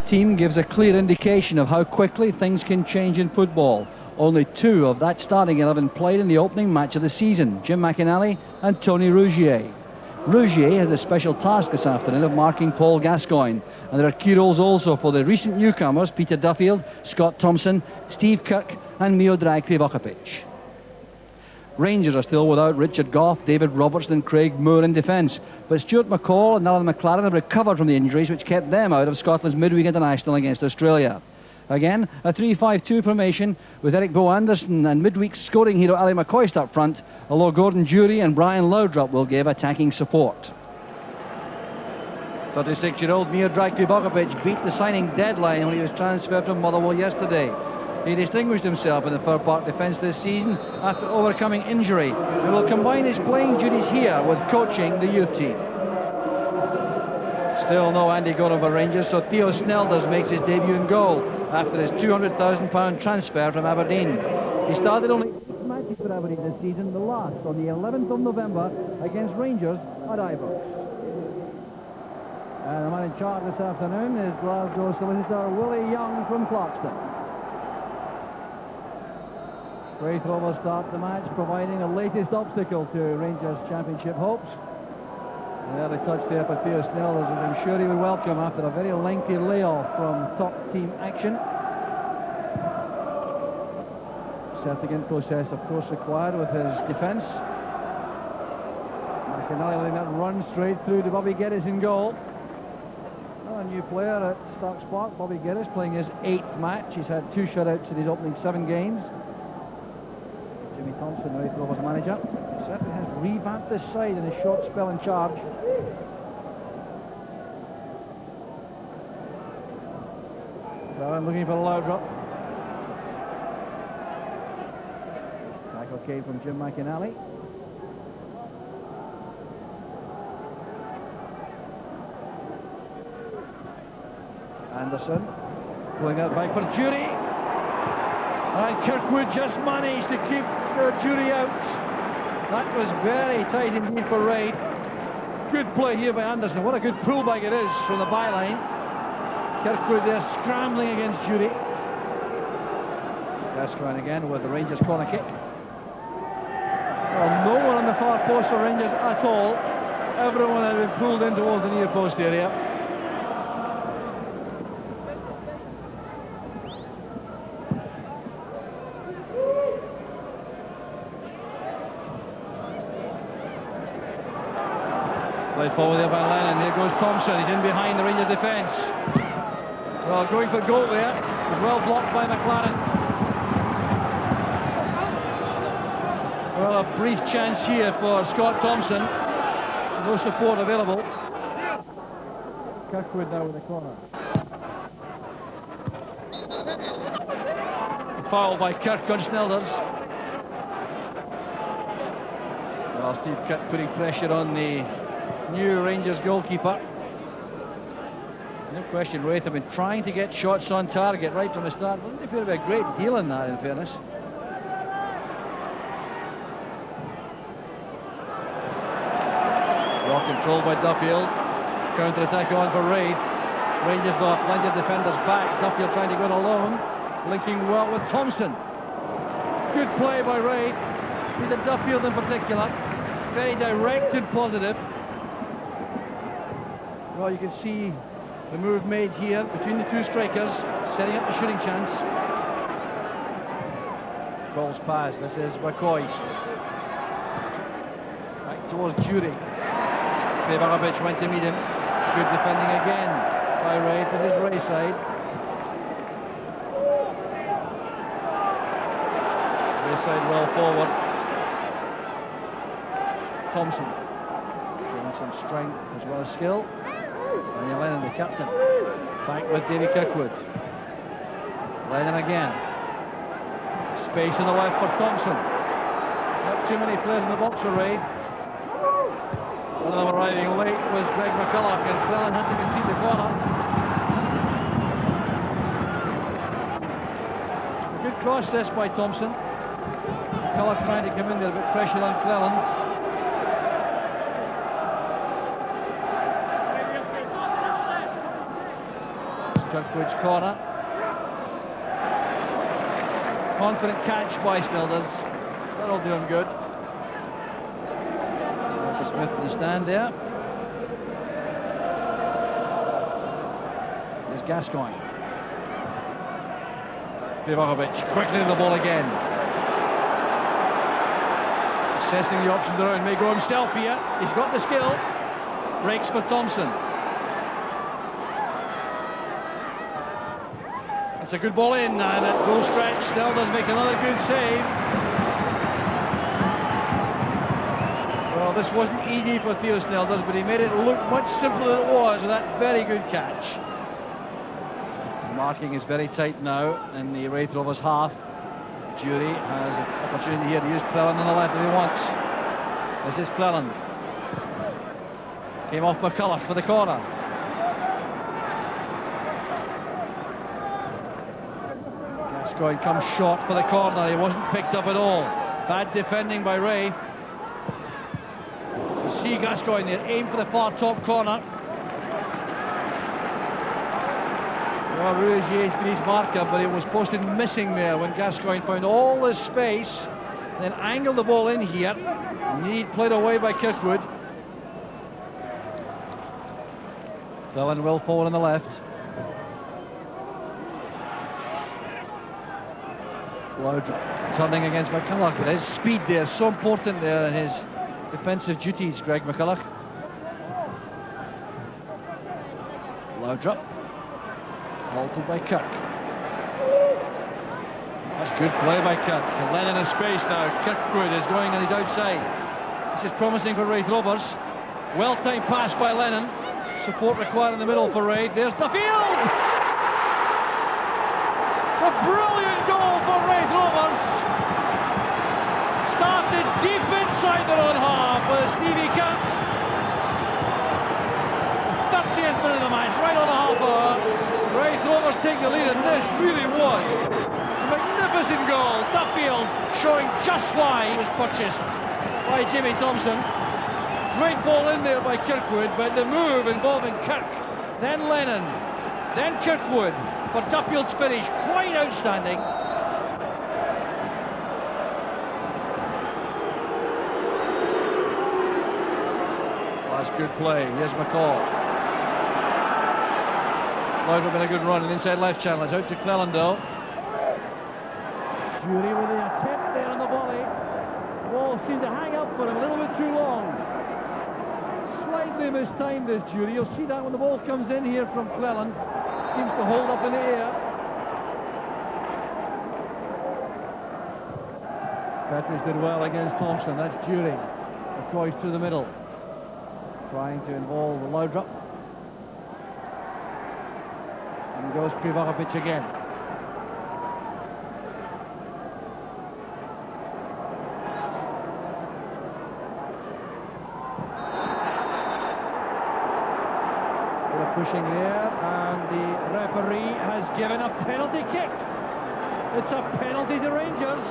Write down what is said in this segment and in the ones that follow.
team gives a clear indication of how quickly things can change in football. Only 2 of that starting 11 played in the opening match of the season, Jim McInally and Tony Rougier. Rougier has a special task this afternoon of marking Paul Gascoigne, and there are key roles also for the recent newcomers Peter Duffield, Scott Thompson, Steve Kirk and Miodrag Krivokapic. Rangers are still without Richard Gough, David Robertson and Craig Moore in defence, but Stuart McCall and Alan McLaren have recovered from the injuries which kept them out of Scotland's midweek international against Australia. Again, a 3-5-2 formation with Eric Bo Anderson and midweek scoring hero Ali McCoist up front, although Gordon Jury and Brian Laudrup will give attacking support. 36-year-old Miodrag Krivokapic beat the signing deadline when he was transferred from Motherwell yesterday. He distinguished himself in the Fir Park defence this season after overcoming injury and will combine his playing duties here with coaching the youth team. Still no Andy Gordon for Rangers, so Theo Snelders makes his debut in goal after his £200,000 transfer from Aberdeen. He started only 8 matches for Aberdeen this season, the last on the 11th of November against Rangers at Ibrox. And the man in charge this afternoon is Glasgow solicitor Willie Young from Clarkston. Raith Rovers start the match, providing the latest obstacle to Rangers' championship hopes. An early touch there for Theo Snelders, as I'm sure he would welcome after a very lengthy layoff from top team action. Setting-in process, of course, required with his defence. McInally letting that run straight through to Bobby Geddes in goal. A new player at Stark Spark, Bobby Geddes, playing his 8th match. He's had 2 shutouts in his opening 7 games. Jimmy Thompson, Raith Rovers manager, certainly has revamped this side in his short spell in charge. So looking for a low drop. Tackle came from Jim McInally. Anderson pulling that back for Jury. And Kirkwood just managed to keep Jury out. That was very tight indeed for Raith. Good play here by Anderson. What a good pullback it is from the byline. Kirkwood there scrambling against Jury. Gascoigne again with the Rangers corner kick. Well, no one on the far post for Rangers at all. Everyone had been pulled in towards the near post area. Played forward there by Lennon. Here goes Thompson. He's in behind the Rangers defence. Well, going for goal there. Was well blocked by McLaren. Well, a brief chance here for Scott Thompson. No support available. Kirkwood now in the corner. Foul by Kirk on Snelders. Well, Steve Kirk putting pressure on the new Rangers goalkeeper. No question, Raith have been trying to get shots on target right from the start. Wouldn't they put a great deal in that, in fairness? Well controlled by Duffield. Counter-attack on for Raith. Rangers though have plenty of defenders back. Duffield trying to go it alone. Linking well with Thompson. Good play by Raith. Peter Duffield in particular. Very direct and positive. Well, you can see the move made here between the 2 strikers, setting up the shooting chance. Ball's pass. This is McCoist. Back towards Jury. Krivokapic went to meet him. Good defending again by Raith with his Raith side. Raith side well forward. Thompson showing some strength as well as skill. And Lennon, the captain, back with Davy Kirkwood. Lennon again. Space on the left for Thompson. Not too many players in the box for Raith. One of them arriving late was Greg McCulloch, and Cleland had to concede the corner. A good cross this by Thompson. McCulloch trying to come in there, a bit pressure on Cleland. Kirkwood's corner. Confident catch by Snilders. They're all doing good. Smith in the stand there. There's Gascoigne. Pivakovic quickly to the ball again. Assessing the options around. May go himself here. He's got the skill. Breaks for Thompson. It's a good ball in, and at goal stretch, Snilders makes another good save. Well, this wasn't easy for Theo Snilders, but he made it look much simpler than it was with that very good catch. The marking is very tight now in the Raith Rovers half. Jury has an opportunity here to use Cleland on the left if he wants. This is Cleland. Came off McCulloch for the corner. Gascoigne comes short for the corner. He wasn't picked up at all. Bad defending by Raith. You see Gascoigne there, aim for the far top corner. Well, Rougier's been his marker, but it was posted missing there when Gascoigne found all this space, then angled the ball in here. Need played away by Kirkwood. Dillon will forward on the left. Loud turning against McCulloch, but his speed there is so important there in his defensive duties, Greg McCulloch. Loudrup. Halted by Kirk. That's good play by Kirk. Lennon in space now. Kirkwood is going on his outside. This is promising for Raith Rovers. Well-timed pass by Lennon. Support required in the middle for Raith. There's Duffield! A brilliant goal for Raith Rovers. Started deep inside their own half with Stevie Camp. 30th minute of the match, right on the half hour. Raith Rovers take the lead, and this really was a magnificent goal. Duffield showing just why he was purchased by Jimmy Thompson. Great ball in there by Kirkwood, but the move involving Kirk, then Lennon, then Kirkwood for Duffield's finish, quite outstanding. That's good play. Here's McCall. Loudrup in a good run, and inside left channel. It's out to Cleland though. Jury with the attempt there on the volley. The ball seemed to hang up for him a little bit too long. Slightly mistimed this, Jury. You'll see that when the ball comes in here from Cleland. Seems to hold up in the air. Petrus did well against Thompson. That's Jury. A choice through the middle. Trying to involve Loudrup. And goes Pivakovic again. Pushing there, and the referee has given a penalty kick. It's a penalty to Rangers.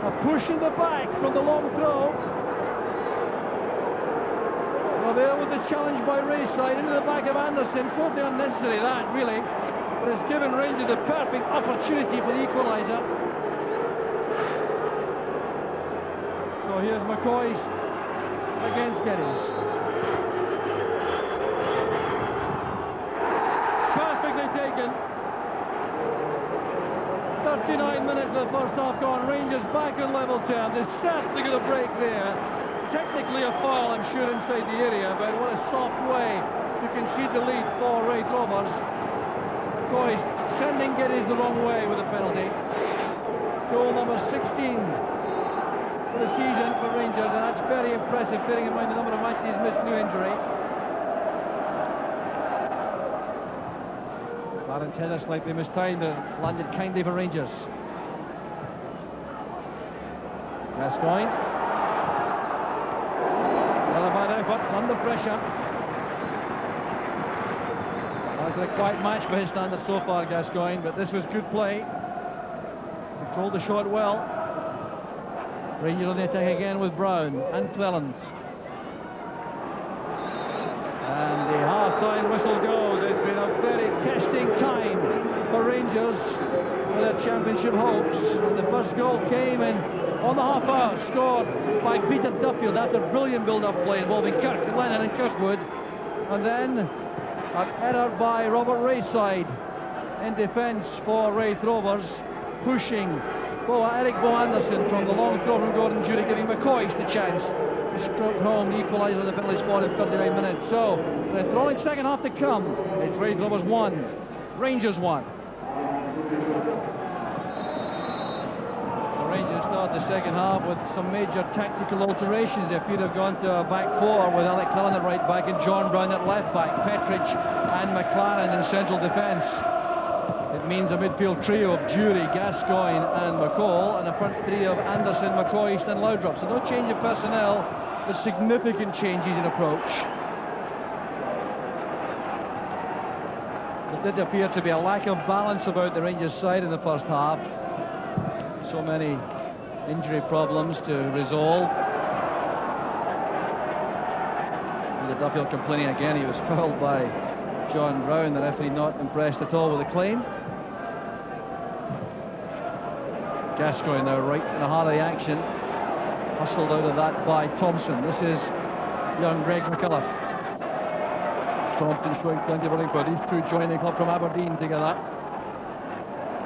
A push in the back from the long throw. Well, there was the challenge by Ray's side into the back of Anderson. Totally unnecessary, that really. But it's given Rangers a perfect opportunity for the equaliser. So here's McCoy against Geddes. Taken. 39 minutes of the first half gone. Rangers back on level terms. They're certainly going to break there. Technically a foul, I'm sure, inside the area, but what a soft way to concede the lead for Raith Rovers. Boy, sending Geddes the wrong way with a penalty. Goal number 16 for the season for Rangers, and that's very impressive, bearing in mind the number of matches he's missed due injury. Barron's header slightly mistimed and landed kindly for Rangers. Gascoigne. Another bad effort, under pressure. That's been a quiet match for his standards so far, Gascoigne, but this was good play. Controlled the shot well. Rangers on the attack again with Brown and Cleland. And the half-time whistle goes. It's been a very testing time championship hopes. And the first goal came in on the half hour, scored by Peter Duffield after brilliant build-up play involving Kirk, Lennon and Kirkwood. And then an error by Robert Raith's side in defence for Raith Rovers, pushing Eric Bo Anderson from the long throw from Gordon Jury, giving McCoist the chance to stroke home the equaliser on the penalty spot in 39 minutes. So, the thrilling second half to come. It's Raith Rovers 1, Rangers 1. The Rangers start the second half with some major tactical alterations. They appear to have gone to a back four with Alec Cullen at right back and John Brown at left back, Petric and McLaren in central defence. It means a midfield trio of Jury, Gascoigne and McCall, and a front three of Anderson, McCoist and Laudrup. So no change of personnel, but significant changes in approach. There did appear to be a lack of balance about the Rangers side in the first half. So many injury problems to resolve. Peter Duffield complaining again. He was fouled by John Brown, the referee not impressed at all with the claim. Gascoigne now right in the heart of the action, hustled out of that by Thompson. This is young Greg McCullough. Thompson showing plenty of running for these two joining the club from Aberdeen together.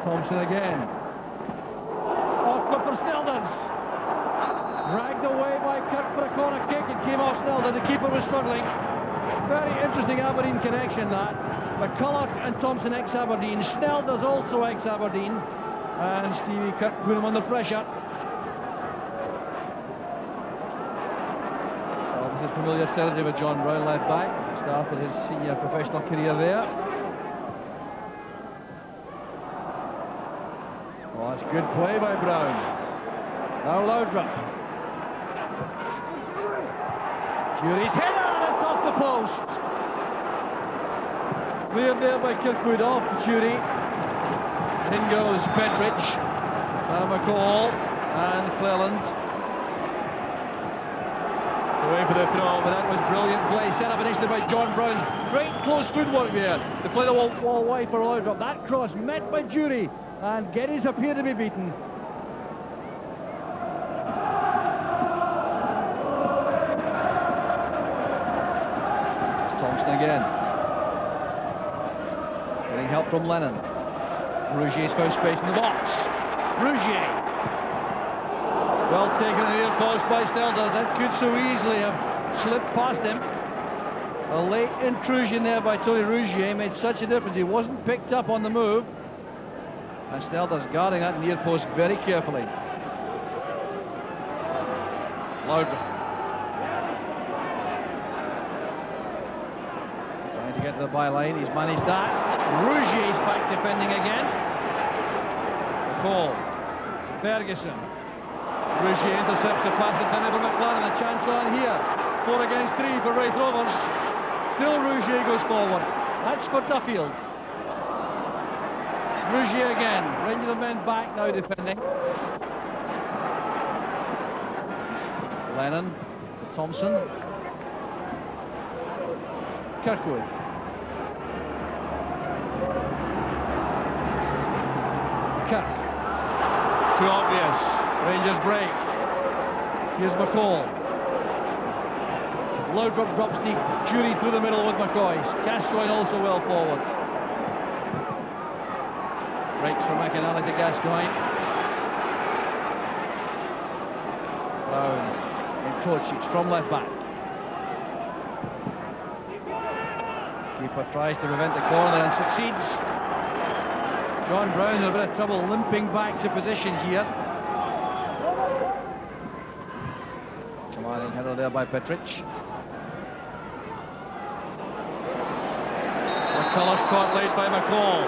Thompson again. Off good for Snelders. Dragged away by Kirk for a corner kick. It came off Snelders. The keeper was struggling. Very interesting Aberdeen connection, that. McCullough and Thompson ex-Aberdeen. Snelders also ex-Aberdeen. And Stevie Kirk put him under pressure. Well, this is familiar territory with John Brown, left back. Started his senior professional career there. Oh, that's good play by Brown. Now Laudrup. Jury's header, and it's off the post. Cleared there by Kirkwood off Jury. In goes Petric, McCall and Cleland. Away for the throw, but that was brilliant play, set up initially by John Brown's. Great close footwork there to play the wall wide for Laudrup. That cross met by Jury, and Geddes appeared to be beaten. Thompson again. Getting help from Lennon. Rougier's found space in the box. Rougier. Well taken in the near post by Snelders. That could so easily have slipped past him. A late intrusion there by Tony Rougier made such a difference. He wasn't picked up on the move. And Snelders guarding that near post very carefully. Laudrup. Trying to get to the byline. He's managed that. Rougier's back defending again. McCall. Ferguson. Rougier intercepts the pass intended for McLaren. A chance on here. 4 against 3 for Raith Rovers. Still Rougier goes forward. That's for Duffield. Rougier again. Rangers men back now defending. Lennon. Thompson. Kirkwood. Kirk. Too obvious. Rangers break. Here's McCall. Laudrup drops deep. Jury through the middle with McCoist. Gascoigne also well forward. Breaks from McInally to Gascoigne. Brown in Tocic from left back. Keeper tries to prevent the corner and succeeds. John Brown in a bit of trouble limping back to positions here. Commanding header there by Petric. McCullough caught late by McCall.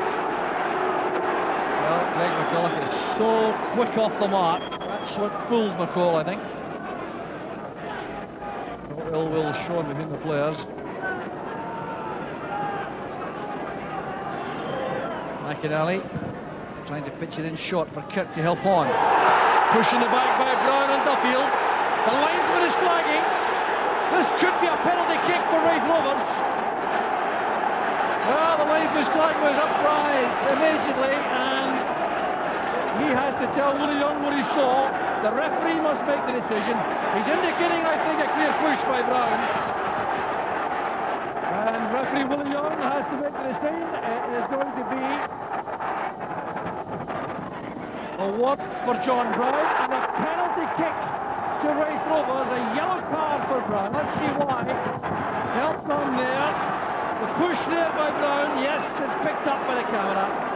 Well, Greg McCullough is so quick off the mark. That's what fooled McCall, I think. No ill will shown between the players. McInally trying to pitch it in short for Kirk to help on. Pushing the back by Brown and Duffield. The linesman is flagging. This could be a penalty kick for Raith Rovers. Well, the linesman's flag was uprised immediately, and has to tell Willie Young what he saw. The referee must make the decision. He's indicating, I think, a clear push by Brown. And referee Willie Young has to make the decision. It is going to be a what for John Brown and a penalty kick to Raith Rovers. A yellow card for Brown. Let's see why. Help on there. The push there by Brown. Yes, it's picked up by the camera.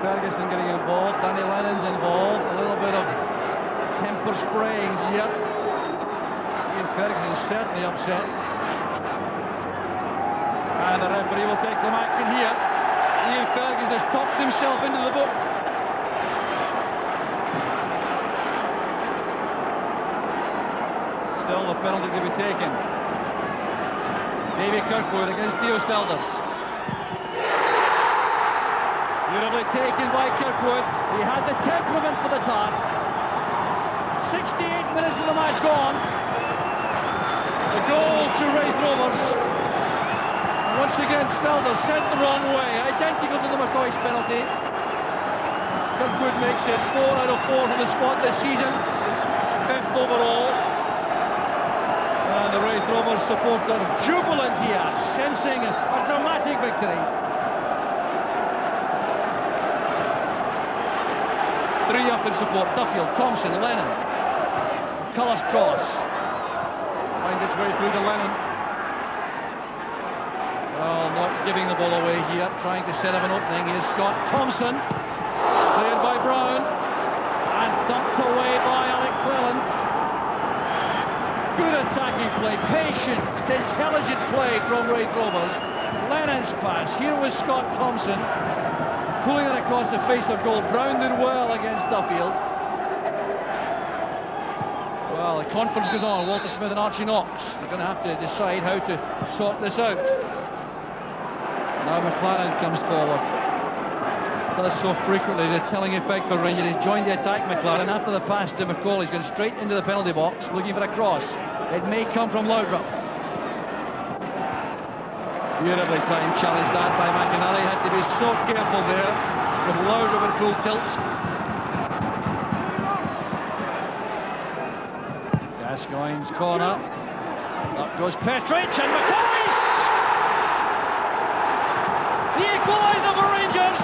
Ferguson getting involved, Danny Lennon's involved, a little bit of temper spraying here. Ian Ferguson is certainly upset. And the referee will take some action here. Ian Ferguson has topped himself into the book. Still the penalty to be taken. Davy Kirkwood against Theo Stelders. Beautifully taken by Kirkwood. He had the temperament for the task. 68 minutes of the match gone. The goal to Raith Rovers. And once again, Stelders sent the wrong way. Identical to the McCoy's penalty. Kirkwood makes it 4 out of 4 from the spot this season. His 5th overall. And the Raith Rovers supporters jubilant here, sensing a dramatic victory. 3 up in support. Duffield, Thompson, Lennon. Culler's cross. Finds its way through to Lennon. Well, not giving the ball away here. Trying to set up an opening. Here's Scott Thompson. Played by Brown. And dumped away by Alec Cleland. Good attacking play. Patient, intelligent play from Raith Rovers. Lennon's pass. Here was Scott Thompson. Pulling it across the face of goal. Brown did well against Duffield. Well, the conference goes on. Walter Smith and Archie Knox. They're going to have to decide how to sort this out. Now McLaren comes forward. Does so frequently. The telling effect for Rangers. He's joined the attack, McLaren. After the pass to McCall, he's going straight into the penalty box, looking for a cross. It may come from Loudrup. Beautifully timed challenge that by McInally. Had to be so careful there with Loudrup at full tilt. Gascoigne's corner. Up goes Petric and McCoist! The equaliser for Rangers!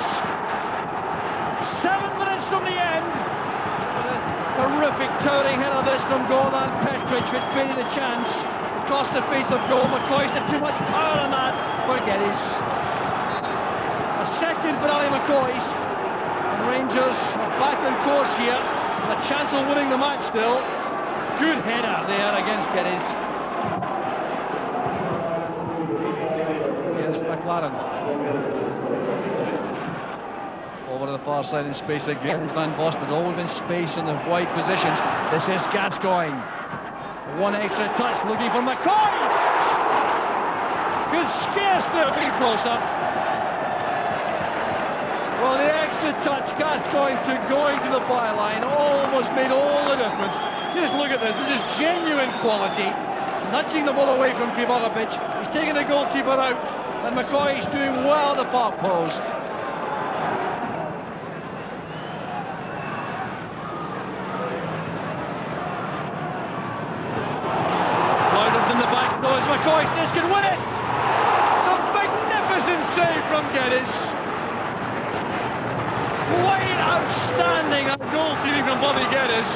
7 minutes from the end. With a terrific towering header this from Gordon Petric, which created a chance. Across the face of goal. McCoist had too much power on that for Geddes. A second for Ali McCoist. And Rangers are back on course here. A chance of winning the match still. Good header there against Geddes. Here's McLaren. Over to the far side in space again. Van Boston has always been space in the wide positions. This is Gascoigne. One extra touch, looking for McCoist! Could scarce there be closer. Well, the extra touch, Gascoigne to going to the byline, almost made all the difference. Just look at this is genuine quality. Nudging the ball away from Krivojevic. He's taking the goalkeeper out, and McCoist doing well at the far post. McCoist, this can win it! It's a magnificent save from Geddes. Quite outstanding goalkeeping from Bobby Geddes.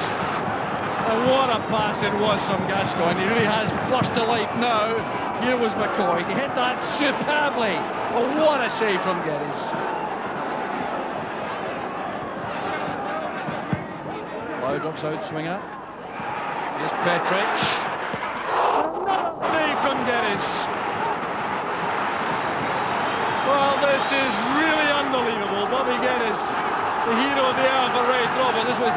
And what a pass it was from Gascoigne. He really has burst to life now. Here was McCoist. He hit that superbly. But what a save from Geddes. Loudrup's out swinger. Here's Petric. From Geddes. Well, this is really unbelievable. Bobby Geddes, the hero of the hour for Raith Rovers. This was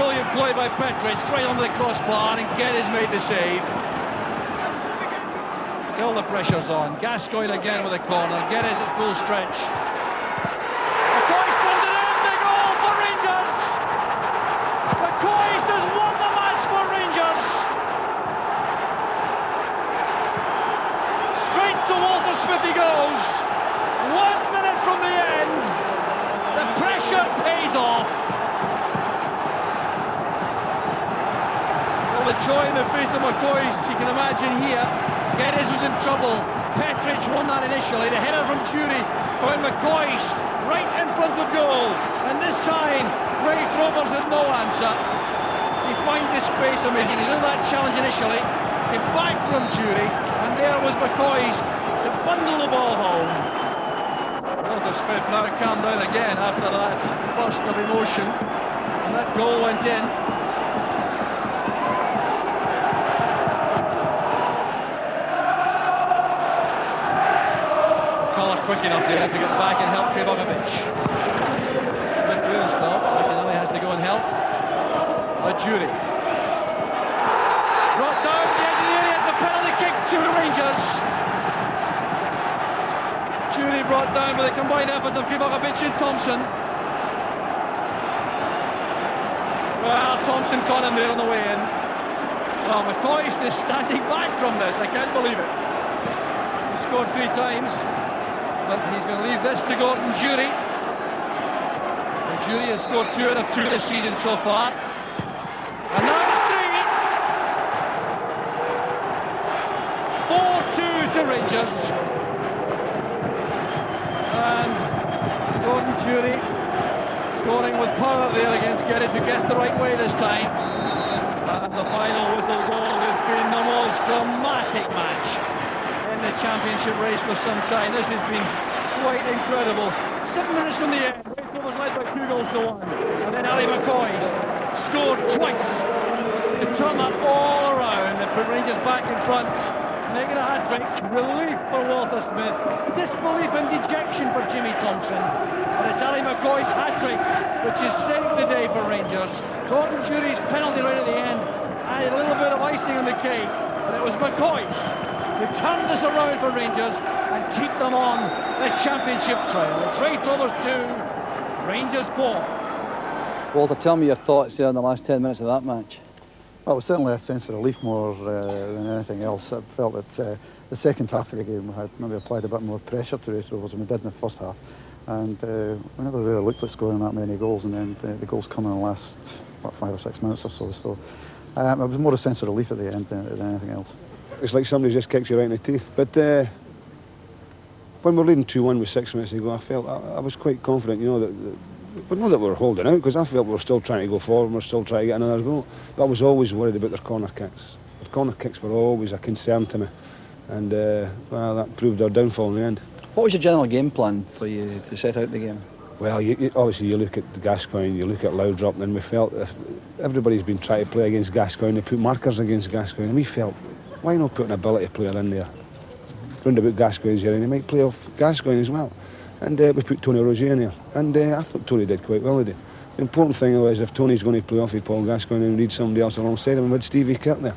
brilliant play by Petric, right on the crossbar, and Geddes made the save. Still the pressure's on. Gascoigne again with a corner. Geddes at full stretch. McCoist under it, the goal for Rangers. McCoist has won the match for Rangers. To Walter Smith he goes. 1 minute from the end. The pressure joy in the face of McCoist. You can imagine here, Geddes was in trouble. Petric won that initially. The header from Jury found McCoist right in front of goal. And this time, Raith Rovers had no answer. He finds his space amazing. He did that challenge initially. Came back from Jury, and there was McCoist to bundle the ball home. Well, the Smith now calmed down again after that burst of emotion. And that goal went in. Collar quick enough there to get back and help Krivokovic. Smith will stop. McInally has to go and help. A Jury. Brought down the edge of the area. It's a penalty kick to the Rangers. Jury brought down with a combined effort of Krivokovic and Thompson. Well, Thompson caught him there on the way in. Well, McCoist is standing back from this. I can't believe it. He scored 3 times, but he's going to leave this to Gordon Jury. And Jury has scored 2 out of 2 this season so far. And now it's 4-2 to Rangers. And Gordon Jury scoring with power there against Geddes, who gets the right way this time. And the final whistle goal has been the most dramatic match in the championship race for some time. This has been quite incredible. 7 minutes from the end, Raith Rovers led by 2-1. And then Ali McCoist scored twice to turn that all around and put Rangers back in front, making a hat-trick. Relief for Walter Smith, disbelief and dejection for Jimmy Thompson. And it's Ali McCoist's hat-trick which has saved the day for Rangers. Gordon Jury's penalty right at the end added a little bit of icing on the cake, but it was McCoist who turned this around for Rangers and keep them on the championship trail. It's Raith Rovers 2, Rangers 4. Walter, tell me your thoughts there in the last 10 minutes of that match. Well, it was certainly a sense of relief more than anything else. I felt that the second half of the game we had maybe applied a bit more pressure to Raith Rovers than we did in the first half. And we never really looked at scoring that many goals, and then the goals come in the last, 5 or 6 minutes or so. So it was more a sense of relief at the end than anything else. It's like somebody just kicks you right in the teeth. But when we're leading 2-1 with 6 minutes to go, I felt I was quite confident, but not that we were holding out, because I felt we were still trying to go forward, we were still trying to get another goal. But I was always worried about their corner kicks. Their corner kicks were always a concern to me, and well, that proved our downfall in the end. What was your general game plan for you to set out the game? Well, obviously you look at Gascoigne, you look at Loudrop, and we felt if everybody's been trying to play against Gascoigne, they put markers against Gascoigne, and we felt, why not put an ability player in there? Round about Gascoigne's here, and he might play off Gascoigne as well. And we put Tony Rogier in there, and I thought Tony did quite well today. The important thing was if Tony's going to play off with Paul Gascoigne and need somebody else alongside him, with Stevie Kirk there.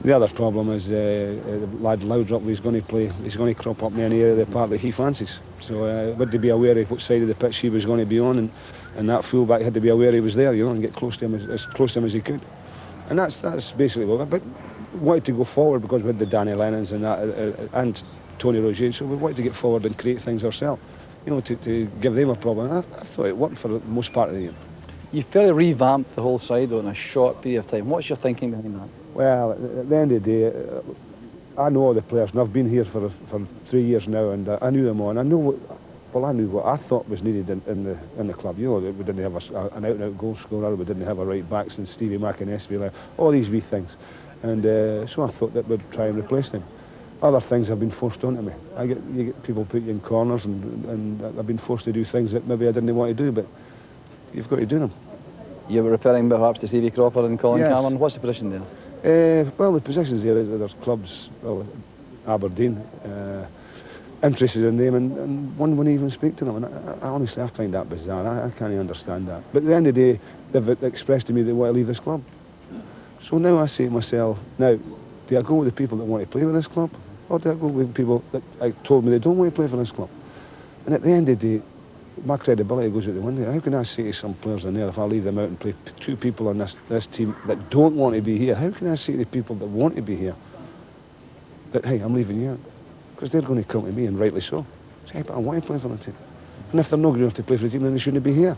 The other problem is the lad Loudrop, he's going to crop up in any area of the park that he fancies. So would they be aware of what side of the pitch he was going to be on, and that fullback had to be aware he was there, and get close to him as close to him as he could. And that's basically what. But wanted to go forward because we had the Danny Lennons and that, and Tony Rogier, so we wanted to get forward and create things ourselves, to give them a problem. And I thought it worked for the most part of the game. You fairly revamped the whole side though in a short period of time. What's your thinking behind that? Well, at the end of the day, I know all the players, and I've been here for 3 years now, and I knew them all, and I knew what I thought was needed in the club. We didn't have an out-and-out goal scorer, we didn't have a right back since Stevie McInnesby, all these wee things. And so I thought that we'd try and replace them. Other things have been forced onto me. You get people put you in corners, and I've been forced to do things that maybe I didn't want to do, but you've got to do them. You were referring perhaps to Stevie Cropper and Colin Yes. Cameron. What's the position there? Well, the positions there, there's clubs, Aberdeen, interested in them, and one wouldn't even speak to them. And I honestly, I find that bizarre. I can't understand that. But at the end of the day, they've expressed to me they want to leave this club. So now I say to myself, now, do I go with the people that want to play with this club, or do I go with people that told me they don't want to play for this club? And at the end of the day, my credibility goes out the window. How can I say to some players in there, if I leave them out and play 2 people on this team that don't want to be here, how can I say to the people that want to be here that, hey, I'm leaving you out? Because they're going to come to me, and rightly so. Say, hey, but I want to play for the team. And if they're not good enough to play for the team, then they shouldn't be here.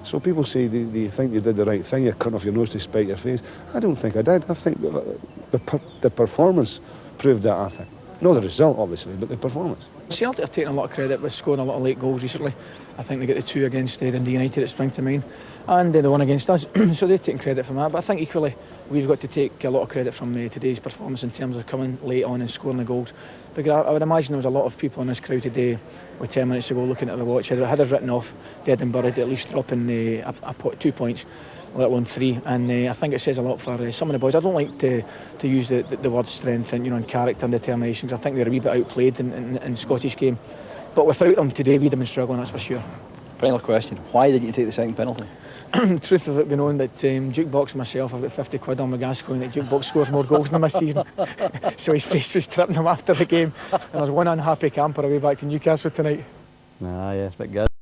So people say, do you think you did the right thing? You're cutting off your nose to spite your face. I don't think I did. I think the performance proved that, I think. Not the result, obviously, but the performance. Celtic have taken a lot of credit with scoring a lot of late goals recently. I think they get the 2 against Dundee United that spring to mind, and the 1 against us. So they've taken credit from that. But I think equally we've got to take a lot of credit from today's performance in terms of coming late on and scoring the goals. Because I would imagine there was a lot of people in this crowd today with 10 minutes to go looking at the watch. Had us written off to Edinburgh at least dropping 2 points, let alone 3. And I think it says a lot for some of the boys. I don't like to use the word strength and and character and determination, because I think they're a wee bit outplayed in Scottish game. But without them today, we'd have been struggling, that's for sure. Final question, why did you take the second penalty? Truth of it being known that Jukebox and myself have got 50 quid on my Gascoigne, that Jukebox scores more goals than this season. So his face was tripping him after the game, and there's one unhappy camper away back to Newcastle tonight. Nah, yeah, it's a bit good.